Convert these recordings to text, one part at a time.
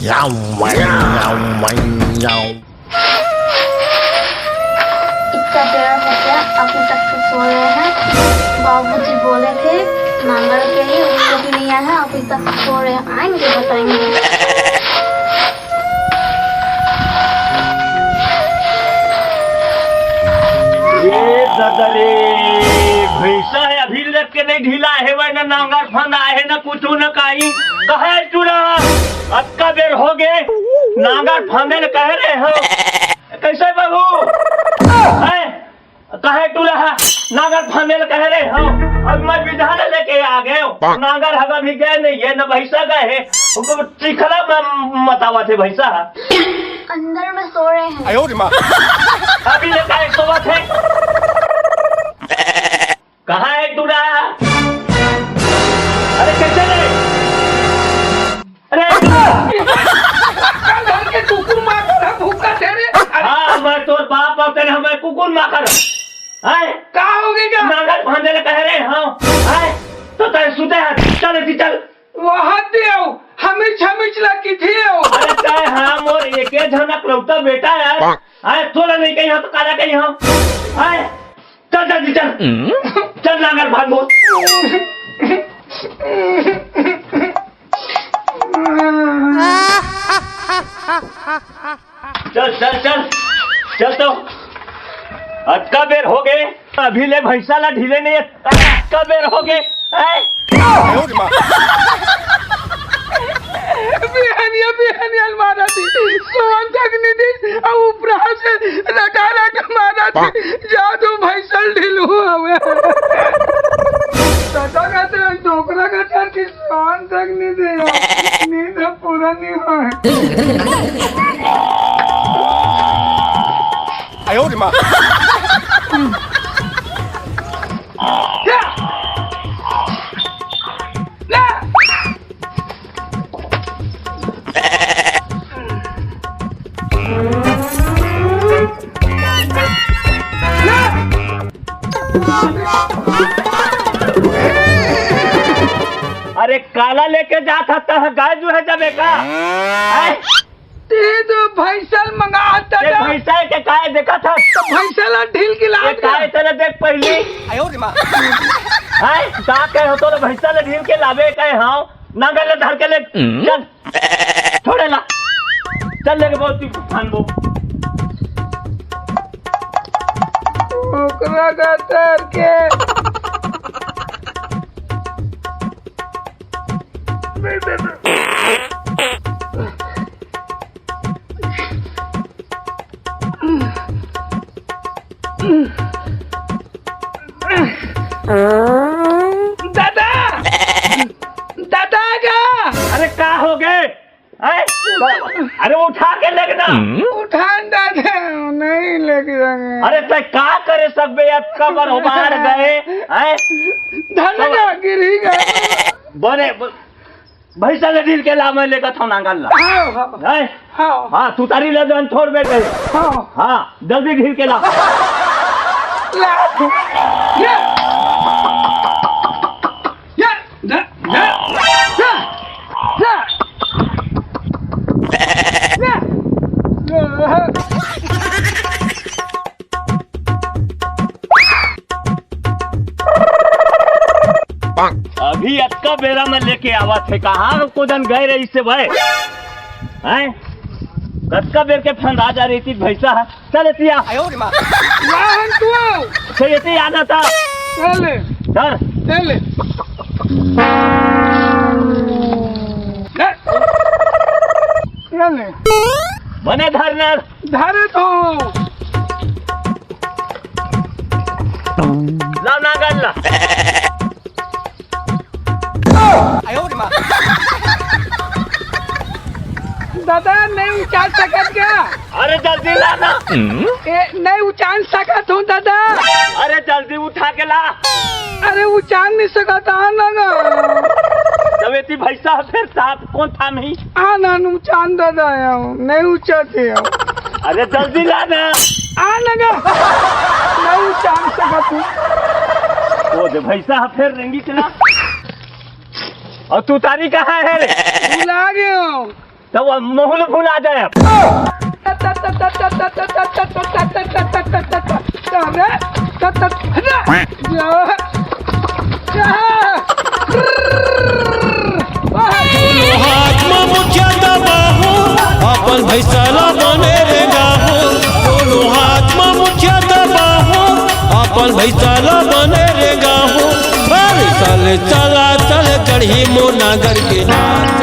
इतना देर हो गया अभी तक से सो रहे हैं। बाबूजी बोले थे नांगल के लिए, उसको भी नहीं आया है, अभी तक सो रहे हैं। आएंगे बताएंगे। ये ददरे भैंसा है अभी लग के नहीं ढीला है वह न नांगर फंदा है न कुछ न काई कहे चुरा अक्का बेर हो गए नांगर फंदे न कह रहे हो कैसे बहू है कहे टूरा नांगर फंदे न कह रहे हो। अब मैं विधान लेके आ गए नांगर हगा भी गए नहीं है न भैंसा गए है चिखला मतावा थे भैंसा अंदर में सो रहे हैं। अभी लेकर एक सोबत है कहाँ है टूरा अरे कैसे नहीं अरे कुकुर माकर भूखा तेरे। हाँ मैं तोर बाप और तेरे हमें कुकुर माकर क्या हो गया नांगर भांजे कह रहे हाँ तो तेरे सुते हैं चल चल वहाँ दियो हमिच हमिच लगी थी अरे चाहे हाँ मोर एक झनक लौटा बेटा यार आए थोड़ा नहीं कहीं तो काला कहीं हम आए चल चल चल चल नांगर भागो चल चल चल चल तो अक्का बेर हो गए अभी ले भैंसा ला ढीले नहीं अक्का बेर हो गए बिहानिया मारा थी सोन तक नहीं थी और ऊपर से रटा मारा थी जादू भैंसल ढीलू हमें दादा कहते हैं डोकरा कहते हैं कि सोन तक नहीं दे नींद पूरा नहीं हुआ आयो रे माँ अरे काला लेके जाता था गाय जो है जब का ते तो भैंसल मंगाता था भैंसा के काय देखा था तो भैंसल ढील की लात काय तेरे देख पहले आयो रे माँ है का कहे हो तो भैंसा ले ढील के लावे कहे हाँ नांगर ले धर के ले चल छोड़े ला चल लेके बहुत तूफान वो ओकरा का तर के दादा दादा का अरे का हो गए अरे उठा के लगना उठान दादा नहीं लग रहा अरे तो का करे सकबे अब कबर हो बाहर गए धनगा गिरी गए बने भैंसा ले ढील के ला मैं लेकर था नांगल ला हाँ तू तारी ले जान छोड़ बैठे हाँ जल्दी ढील के ला अभी अक्का बेरा में लेके आवा थे कहाँ को जन गए रही से भाई हैं कक्का बेर के फंदा जा रही थी भैंसा चल एतिया आयो रे माँ वाहन तू से एते आना था चल चल चल चल बने धरना धरे तो ला नांगल ला आयो रे माँ दादा नहीं उचाल सकत क्या अरे जल्दी लाना नहीं उचाल सकत हूँ दादा अरे जल्दी उठा के ला अरे उचाल नहीं सकता ना जब इतनी भैंसा फिर साथ कौन था नहीं ना उचाल दादा नहीं उचाते अरे जल्दी लाना लगा नहीं उचाल सकत हूँ वो जो भैंसा फिर रेंगी चला और तू तारी कहाँ है रे बुला गया तो वो मोहल भुला जाए। अपन भैसाला बने रे गाहो, दोनों हाथ में मुठिया दबाहो, अपन भैसाला बने रे गाहो। अरे चल चला चल चढ़ी मोनागर के नाथ।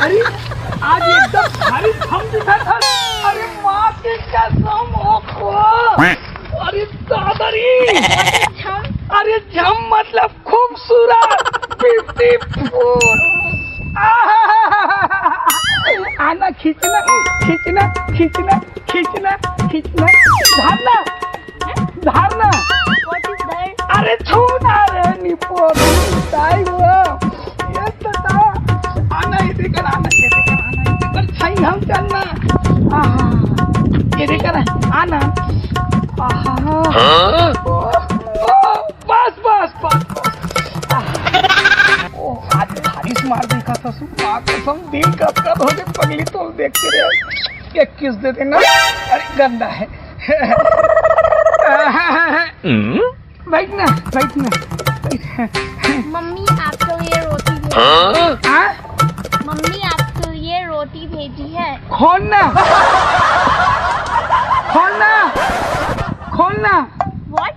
अरे आज एकदम भारी थम दिखा था। अरे माँ की कसम, ओहो अरे दादारी, अरे झम मतलब खूबसूरत 54। आना खींचना खींचना खींचना खींचना खींचना, धारना धारना, अरे छूना रे निपोर ताई वो ये बता। आना ये देखकर, आना ये देखकर, आना ये देखकर, छाई हम चलना। ये देखकर आना। बस बस बस। आज बारिश मार देखा था सु, कसम दिल कब हो गए पगली तो देखते रहे। एक किस दे देना। अरे गंदा है। बैठना बैठना। मम्मी आपके लिए रोटी भेजी। मम्मी आपके लिए रोटी भेजी है। खोलना खोलना खोलना। What?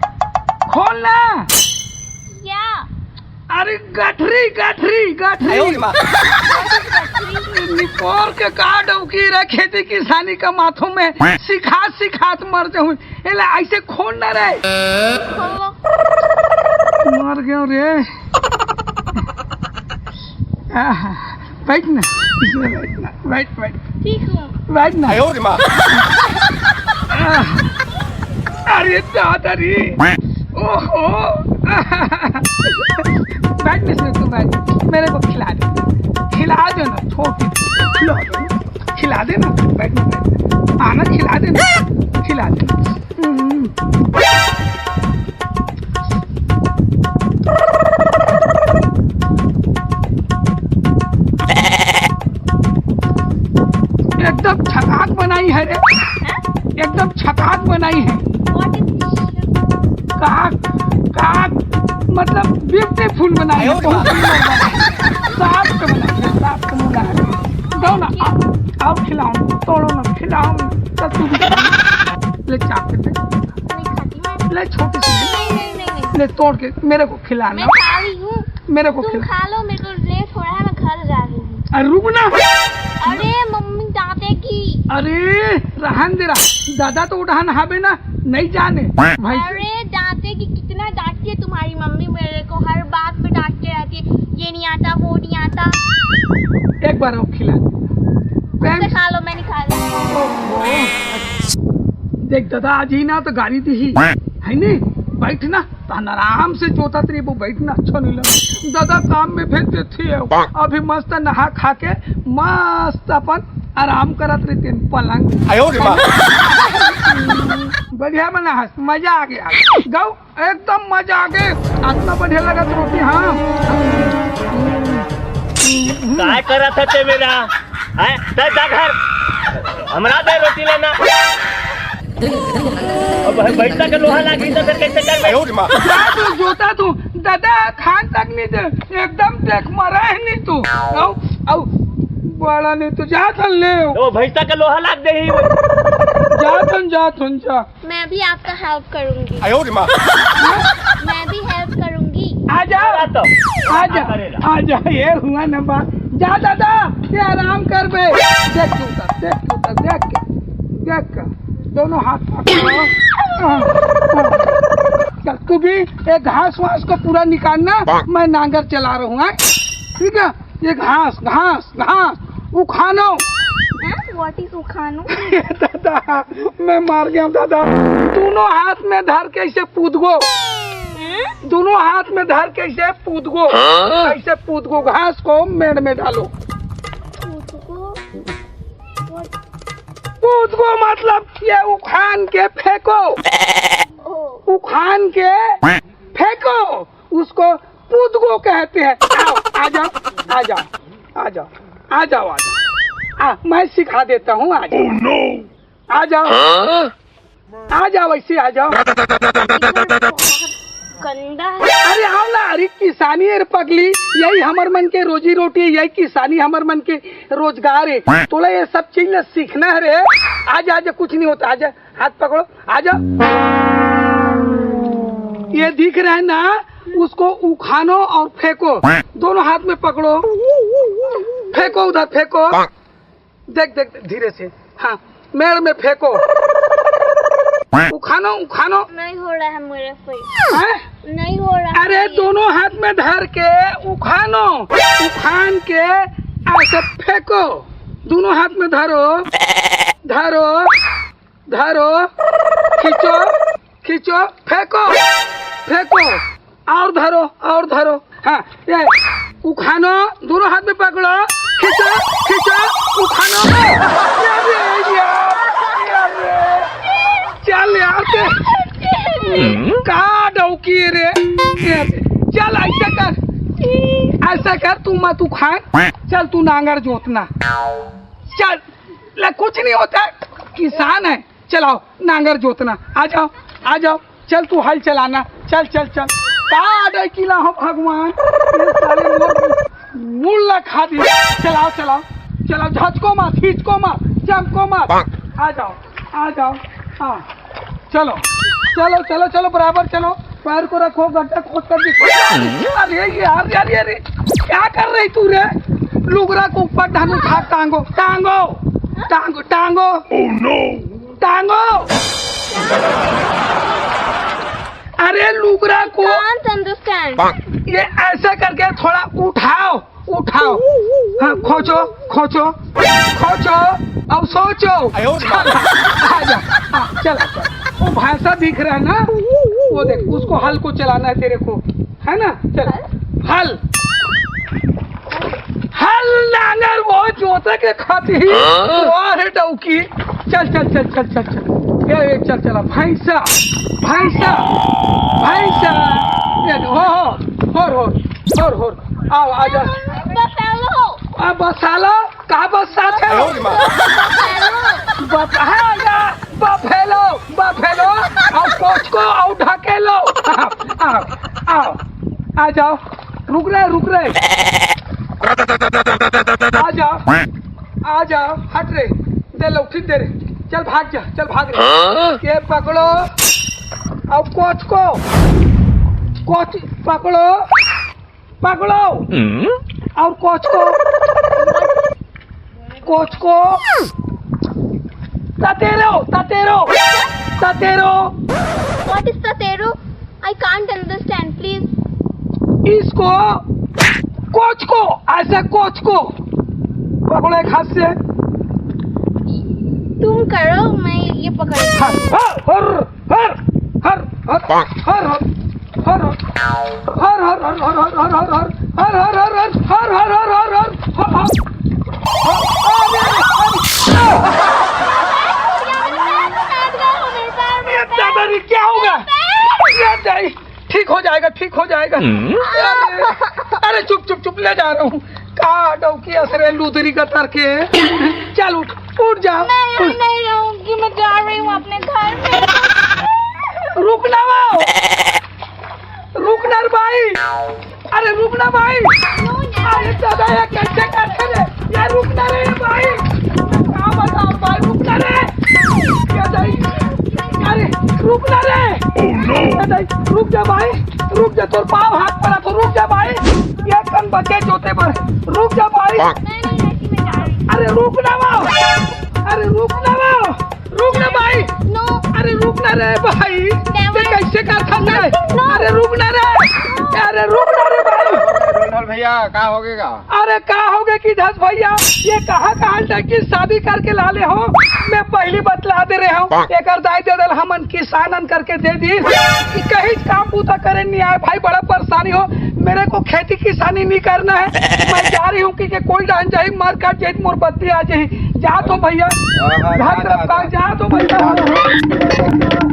खोलना। क्या? अरे गठरी गठरी गठरी। निपोर के काट की रहे खेती किसानी का माथों में सिखात सिखात मर जाऊं। ऐसे खोलना रे। खोलो। मर गया रे। बैठना इसमें, बैठना बैठ बैठ। ठीक हूँ। बैठना। अरे दादारी, ओहो। बैठने से तू बैठ, मेरे को खिला दे, खिला दे ना, छोटी खिला दे ना। बैठना बैठना, आना खिला दे ना, खिला दे। एकदम छकाक बनाई है रे, एकदम छकाक बनाई है। काक काक मतलब ब्यूटीफुल बनाई है, बहुत सुंदर बनाई है। साफ के बनाई है, साफ के बनाई है। दो ना, आओ खिलाओ, तोड़ो ना, खिलाओ ना। तू भी ले चाप के दे, ले छोटी सी ले तोड़ के मेरे को खिलाना। मैं खा रही हूँ, मेरे को तुम खिला। खा लो, मेरे को लेट हो रहा है, मैं घर जा रही हूँ। अरे रुक ना। अरे मम्मी डांटेगी। अरे रहन दे रहा, दादा तो उठान हावे ना, नहीं जाने भाई। अरे डांटेगी, कितना डांटती है तुम्हारी मम्मी मेरे को, हर बात पे डांटती रहती है, ये नहीं आता वो नहीं आता। एक बार और खिला दे। तुम खा लो, मैं नहीं खा रही। देख दादा आज ही ना तो गाड़ी दी ही है नहीं, बैठना तहन आराम से जोता तेरे वो बैठना अच्छा नहीं लगा। दादा काम में भेजते थे, अभी मस्त नहा खा के मस्त अपन आराम करत रहते पलंग। बढ़िया बना है, मजा आ गया। गाओ एकदम मजा आ गया, इतना बढ़िया लगा रोटी। हाँ काय करा था ते मेरा है जा घर हमरा दे रोटी लेना। अब बैठा के लोहा लागी तो फिर कैसे कर जोता तू दादा खान तक नहीं दे, एकदम देख मरा है नहीं तू। आओ आओ बड़ा नहीं तो जा थन ले, तो भैंसा के लोहा लाग दे ही जा थन जा। मैं भी आपका हेल्प करूंगी। मैं भी हेल्प करूंगी। आजा तो आजा आजा, ये हुआ ना बात। जा दादा ये आराम कर बे। देख के उतर, देख के उतर, देख के दोनों हाथ पकड़ो। चल तू भी ये घास वास को पूरा निकालना, मैं नांगर चला रहा हूँ। ठीक है, ये घास घास घास उखानो। What is उखानो? दादा मैं मार गया हूँ दादा। दोनों हाथ में धर के ऐसे कूदगो, दोनों हाथ में धर के ऐसे कूदगो, ऐसे कूदगो, घास को मेड़ में डालो। कूदगो मतलब ये उखान के फेंको, उखान के फेंको, उसको कूदगो कहते हैं। आओ आ जाओ आ जाओ आ जाओ आ जाओ आ जाओ, मैं सिखा देता हूँ। आ जाओ आ जाओ आ जाओ, ऐसे आ जाओ। गंदा है। अरे आओ ना, अरे किसानी है पगली, यही हमार मन के रोजी रोटी है, यही किसानी हमार मन के रोजगार है। तोला ये सब चीज ना सीखना है रे। आजा आजा, कुछ नहीं होता, आजा हाथ पकड़ो, आजा। ये दिख रहा है ना, उसको उखानो और फेंको, दोनों हाथ में पकड़ो, फेंको उधर फेंको। देख देख धीरे से, हाँ मेड़ में फेंको, उखानो उखानो। नहीं हो रहा है मेरे से, नहीं हो रहा। अरे दोनों हाथ में धर के उखानो, उखान के ऐसे फेंको, दोनों हाथ में धरो धरो धरो, खींचो खींचो, फेंको फेंको, और धरो और धरो। हाँ ये उखानो, दोनों हाथ में पकड़ो, खींचो खींचो, उखानो। चल यार कहाँ डौकी रे, चल ऐसा कर, ऐसा कर, तू मत उखान, चल तू नांगर जोतना, चल ले, कुछ नहीं होता, किसान है, चलाओ नांगर जोतना। आ जाओ आ जाओ, चल तू हल चलाना, चल चल चल। कहाँ डौकीला हो भगवान, ये साले मुल्ला खा दिया। चलाओ चलाओ चलाओ, झचको मत, खींचको मत, चमको मत। आ जाओ आ जाओ, हाँ चलो चलो चलो चलो, बराबर चलो, पैर को रखो, गड्ढा खोद कर दिखो। अरे यार यार यार, क्या कर रही तू रे? लुगरा को ऊपर ढानो, खा, टांगो टांगो टांगो टांगो, टांगो। अरे लुगरा को Can't understand. ये ऐसा करके थोड़ा उठाओ उठाओ, हाँ खोचो खोचो खोचो, अब सोचो। आजा, हाँ चला चल। वो भैंसा दिख रहा है ना, वो देख, उसको हल को चलाना है तेरे को, है ना? चल हल हल नांगर वो जोता के खाती वो है डौकी। चल चल चल चल चल चल, ये चल चला, भैंसा भैंसा भैंसा, हो आओ आजा। Buffalo. बसालो, कहाँ बसा थे? बफेलो बफेलो, और कोच को और ढकेलो। आओ आओ आ जाओ, रुक रहे आ जाओ, हट रे, दे लो, ठीक दे रे, चल भाग जा, चल भाग रे। ये पकड़ो, और कोच को, कोच पकड़ो पकड़ो, और कोच को ततेरो ततेरो ततेरो। What is tatero? I can't understand. Please. इसको कोच को, ऐसा कोच को पकड़ो एक हाथ से। तुम करो, मैं ये पकड़। हर हर हर हर हर हर हर हर क्या होगा? ठीक हो जाएगा, ठीक हो जाएगा। अरे चुप चुप चुप, ले जा रहा हूँ। कहा डौकी असरे लूदरी का तरके। चल उठ उठ जा। नहीं रहूंगी, मैं जा रही हूँ अपने घर में। रुकना वो, रुकना भाई, अरे रुकना भाई। अरे दादा ये कैसे करते रे? यार रुकना रे भाई, क्या बताओ भाई, रुकना रे। अरे रुकना रे, रुक जा भाई, रुक जा, तो पाँव हाथ पड़ा तो रुक जा भाई, ये कन बचे जोते पर, रुक जा भाई। अरे रुकना वो, अरे रुकना वो, रुक ना भाई। नो अरे रुक ना रे भाई, ये कैसे का था? अरे रुक ना रे, अरे रुक ना रे भाई। भैया क्या हो गएगा? अरे का हो गए कि धस भैया, ये कहाँ की शादी करके लाले हो? मैं पहली बतला दे रहे हूँ, एक दाई दे दल हमन किसानन करके दे दी, कहीं काम पूता करे नहीं आए भाई, बड़ा परेशानी हो। मेरे को खेती किसानी नहीं करना है, मैं जा रही हूँ कि कोई डांस जाए मार काट जाए मोर बत्ती आ जाए। जा तो भैया, घर तरफ जा तो भैया।